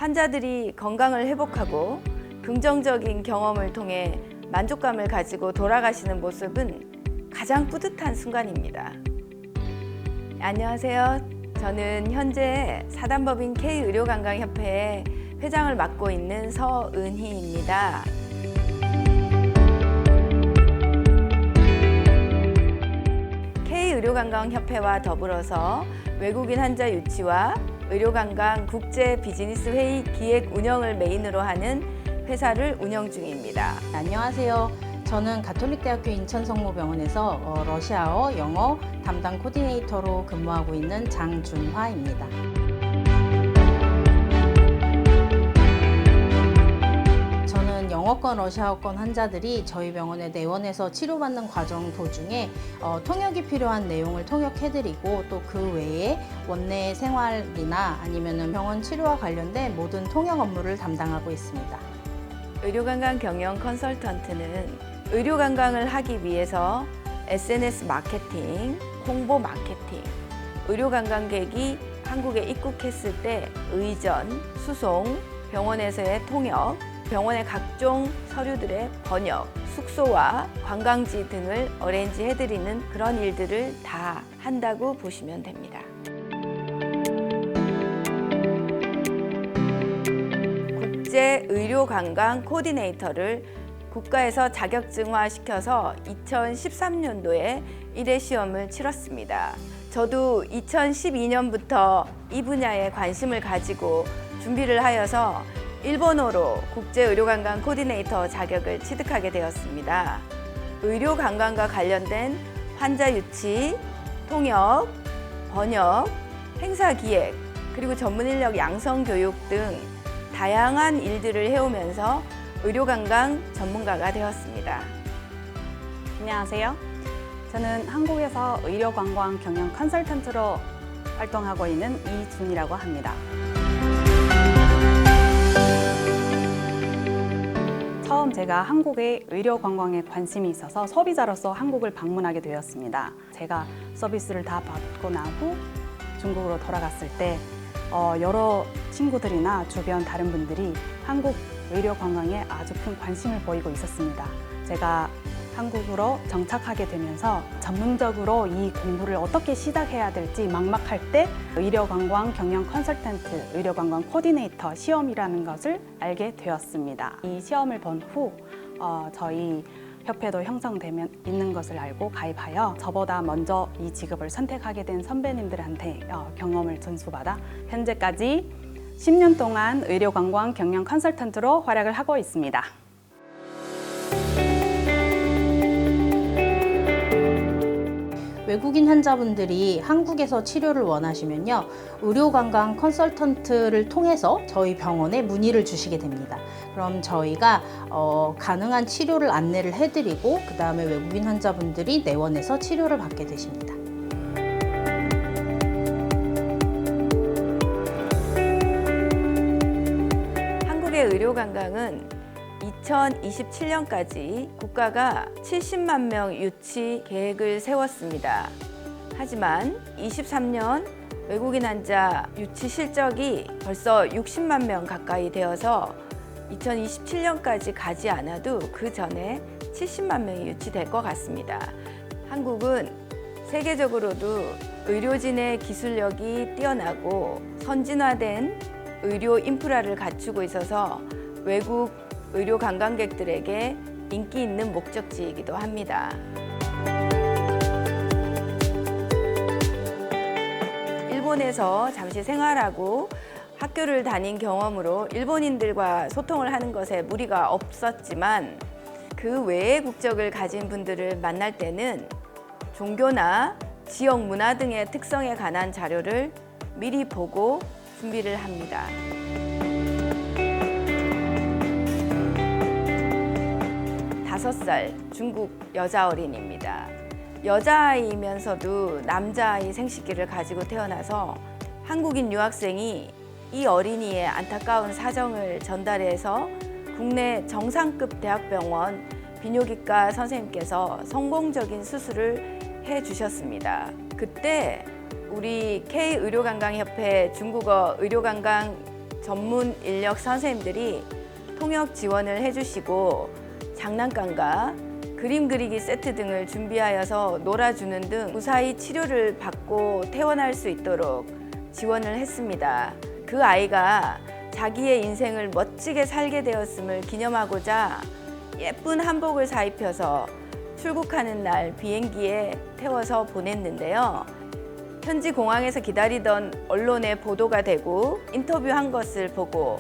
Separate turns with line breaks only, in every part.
환자들이 건강을 회복하고 긍정적인 경험을 통해 만족감을 가지고 돌아가시는 모습은 가장 뿌듯한 순간입니다. 안녕하세요. 저는 현재 사단법인 K의료관광협회의 회장을 맡고 있는 서은희입니다. K의료관광협회와 더불어서 외국인 환자 유치와 의료관광 국제 비즈니스 회의 기획 운영을 메인으로 하는 회사를 운영 중입니다.
안녕하세요. 저는 가톨릭대학교 인천성모병원에서 러시아어, 영어 담당 코디네이터로 근무하고 있는 장준화입니다. 저는 영어권, 러시아어권 환자들이 저희 병원에 내원해서 치료받는 과정 도중에 통역이 필요한 내용을 통역해드리고 또 그 외에 원내 생활이나 아니면 병원 치료와 관련된 모든 통역 업무를 담당하고 있습니다.
의료관광 경영 컨설턴트는 의료관광을 하기 위해서 SNS 마케팅, 홍보 마케팅, 의료관광객이 한국에 입국했을 때 의전, 수송, 병원에서의 통역, 병원의 각종 서류들의 번역, 숙소와 관광지 등을 어레인지 해드리는 그런 일들을 다 한다고 보시면 됩니다. 국제의료관광 코디네이터를 국가에서 자격증화시켜서 2013년도에 1회 시험을 치렀습니다. 저도 2012년부터 이 분야에 관심을 가지고 준비를 하여서 일본어로 국제의료관광 코디네이터 자격을 취득하게 되었습니다. 의료관광과 관련된 환자 유치, 통역, 번역, 행사기획, 그리고 전문인력 양성 교육 등 다양한 일들을 해오면서 의료관광 전문가가 되었습니다.
안녕하세요. 저는 한국에서 의료관광 경영 컨설턴트로 활동하고 있는 이준이라고 합니다. 처음 제가 한국의 의료관광에 관심이 있어서 소비자로서 한국을 방문하게 되었습니다. 제가 서비스를 다 받고 난 후 중국으로 돌아갔을 때 여러 친구들이나 주변 다른 분들이 한국 의료관광에 아주 큰 관심을 보이고 있었습니다. 제가 한국으로 정착하게 되면서 전문적으로 이 공부를 어떻게 시작해야 될지 막막할 때 의료관광 경영 컨설턴트, 의료관광 코디네이터 시험이라는 것을 알게 되었습니다. 이 시험을 본 후 저희 협회도 형성되면 있는 것을 알고 가입하여 저보다 먼저 이 직업을 선택하게 된 선배님들한테 경험을 전수받아 현재까지 10년 동안 의료관광 경영 컨설턴트로 활약을 하고 있습니다.
외국인 환자분들이 한국에서 치료를 원하시면요, 의료관광 컨설턴트를 통해서 저희 병원에 문의를 주시게 됩니다. 그럼 저희가 가능한 치료를 안내를 해드리고 그 다음에 외국인 환자분들이 내원해서 치료를 받게 되십니다.
한국의 의료관광은 2027년까지 국가가 70만 명 유치 계획을 세웠습니다. 하지만 23년 외국인 환자 유치 실적이 벌써 60만 명 가까이 되어서 2027년까지 가지 않아도 그 전에 70만 명이 유치될 것 같습니다. 한국은 세계적으로도 의료진의 기술력이 뛰어나고 선진화된 의료 인프라를 갖추고 있어서 외국 의료 관광객들에게 인기 있는 목적지이기도 합니다. 일본에서 잠시 생활하고 학교를 다닌 경험으로 일본인들과 소통을 하는 것에 무리가 없었지만 그 외의 국적을 가진 분들을 만날 때는 종교나 지역 문화 등의 특성에 관한 자료를 미리 보고 준비를 합니다. 5살 중국 여자 어린이입니다. 여자아이면서도 남자아이 생식기를 가지고 태어나서 한국인 유학생이 이 어린이의 안타까운 사정을 전달해서 국내 정상급 대학병원 비뇨기과 선생님께서 성공적인 수술을 해주셨습니다. 그때 우리 K의료관광협회 중국어 의료관광 전문 인력 선생님들이 통역 지원을 해주시고 장난감과 그림 그리기 세트 등을 준비하여서 놀아주는 등 무사히 치료를 받고 퇴원할 수 있도록 지원을 했습니다. 그 아이가 자기의 인생을 멋지게 살게 되었음을 기념하고자 예쁜 한복을 사입혀서 출국하는 날 비행기에 태워서 보냈는데요. 현지 공항에서 기다리던 언론의 보도가 되고 인터뷰한 것을 보고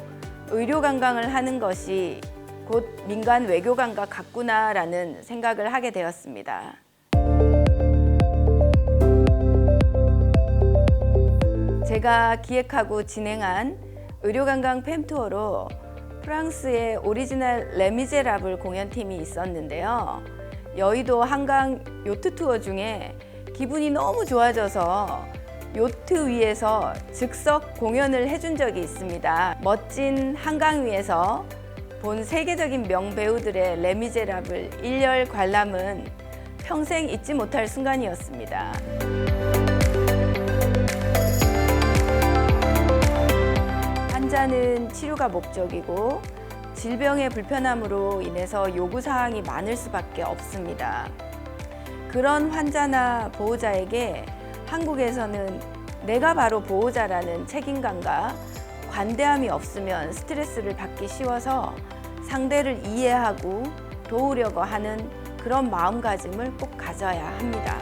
의료 관광을 하는 것이 곧 민간 외교 관광 같구나라는 생각을 하게 되었습니다. 제가 기획하고 진행한 의료 관광 팸투어로 프랑스의 오리지널 레미제라블 공연팀이 있었는데요. 여의도 한강 요트 투어 중에 기분이 너무 좋아져서 요트 위에서 즉석 공연을 해준 적이 있습니다. 멋진 한강 위에서 본 세계적인 명배우들의 레미제라블 일렬 관람은 평생 잊지 못할 순간이었습니다. 환자는 치료가 목적이고 질병의 불편함으로 인해서 요구사항이 많을 수밖에 없습니다. 그런 환자나 보호자에게 한국에서는 내가 바로 보호자라는 책임감과 관대함이 없으면 스트레스를 받기 쉬워서 상대를 이해하고 도우려고 하는 그런 마음가짐을 꼭 가져야 합니다.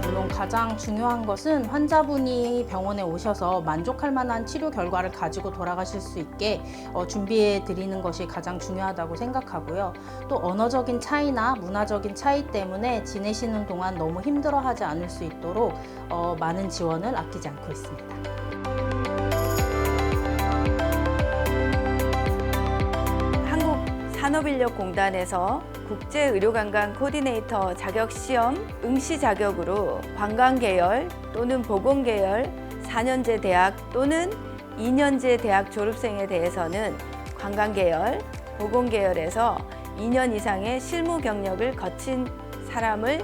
물론 가장 중요한 것은 환자분이 병원에 오셔서 만족할 만한 치료 결과를 가지고 돌아가실 수 있게 준비해 드리는 것이 가장 중요하다고 생각하고요. 또 언어적인 차이나 문화적인 차이 때문에 지내시는 동안 너무 힘들어하지 않을 수 있도록 많은 지원을 아끼지 않고 있습니다.
한국산업인력공단에서 국제의료관광 코디네이터 자격시험 응시 자격으로 관광계열 또는 보건계열 4년제 대학 또는 2년제 대학 졸업생에 대해서는 관광계열, 보건계열에서 2년 이상의 실무 경력을 거친 사람을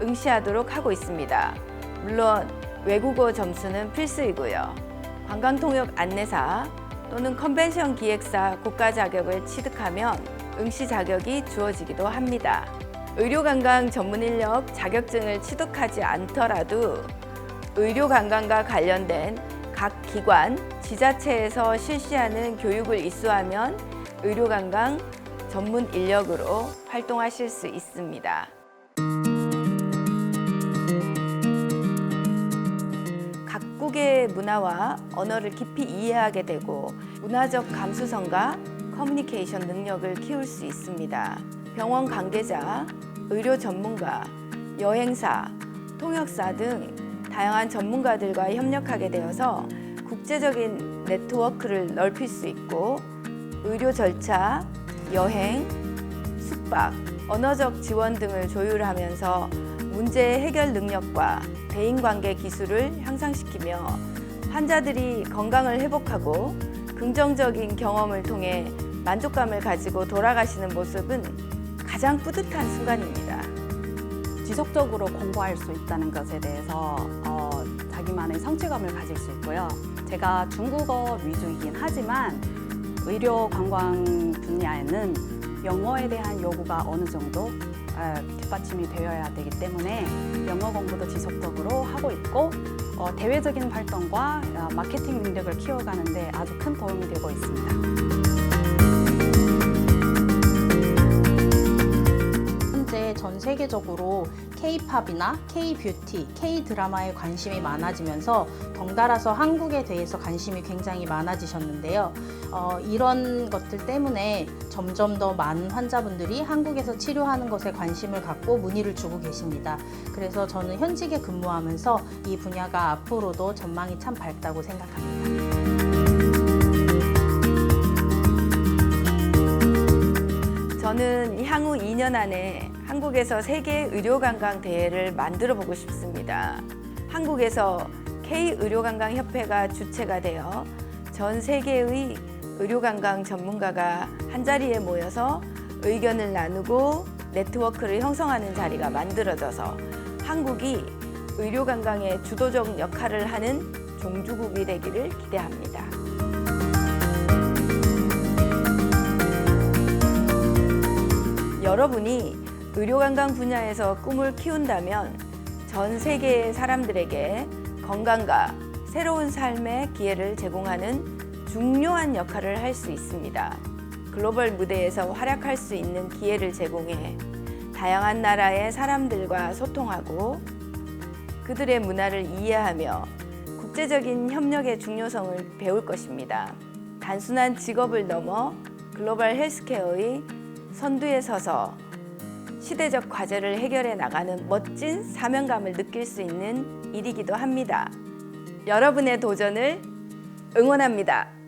응시하도록 하고 있습니다. 물론 외국어 점수는 필수이고요. 관광통역 안내사 또는 컨벤션 기획사 국가 자격을 취득하면 응시 자격이 주어지기도 합니다. 의료관광 전문인력 자격증을 취득하지 않더라도 의료관광과 관련된 각 기관, 지자체에서 실시하는 교육을 이수하면 의료관광 전문인력으로 활동하실 수 있습니다. 각국의 문화와 언어를 깊이 이해하게 되고 문화적 감수성과 커뮤니케이션 능력을 키울 수 있습니다. 병원 관계자, 의료 전문가, 여행사, 통역사 등 다양한 전문가들과 협력하게 되어서 국제적인 네트워크를 넓힐 수 있고 의료 절차, 여행, 숙박, 언어적 지원 등을 조율하면서 문제 해결 능력과 대인관계 기술을 향상시키며 환자들이 건강을 회복하고 긍정적인 경험을 통해 만족감을 가지고 돌아가시는 모습은 가장 뿌듯한 순간입니다.
지속적으로 공부할 수 있다는 것에 대해서 자기만의 성취감을 가질 수 있고요. 제가 중국어 위주이긴 하지만 의료 관광 분야에는 영어에 대한 요구가 어느 정도 뒷받침이 되어야 되기 때문에 영어 공부도 지속적으로 하고 있고 대외적인 활동과 마케팅 능력을 키워가는 데 아주 큰 도움이 되고 있습니다.
현재 전 세계적으로 K-팝이나 K-뷰티, K-드라마에 관심이 많아지면서 덩달아서 한국에 대해서 관심이 굉장히 많아지셨는데요. 이런 것들 때문에 점점 더 많은 환자분들이 한국에서 치료하는 것에 관심을 갖고 문의를 주고 계십니다. 그래서 저는 현직에 근무하면서 이 분야가 앞으로도 전망이 참 밝다고 생각합니다.
저는 향후 2년 안에 한국에서 세계 의료관광 대회를 만들어 보고 싶습니다. 한국에서 K-의료관광협회가 주체가 되어 전 세계의 의료관광 전문가가 한자리에 모여서 의견을 나누고 네트워크를 형성하는 자리가 만들어져서 한국이 의료 관광의 주도적 역할을 하는 종주국이 되기를 기대합니다. 여러분이 의료 관광 분야에서 꿈을 키운다면 전 세계의 사람들에게 건강과 새로운 삶의 기회를 제공하는 중요한 역할을 할 수 있습니다. 글로벌 무대에서 활약할 수 있는 기회를 제공해 다양한 나라의 사람들과 소통하고 그들의 문화를 이해하며 국제적인 협력의 중요성을 배울 것입니다. 단순한 직업을 넘어 글로벌 헬스케어의 선두에 서서 시대적 과제를 해결해 나가는 멋진 사명감을 느낄 수 있는 일이기도 합니다. 여러분의 도전을 응원합니다.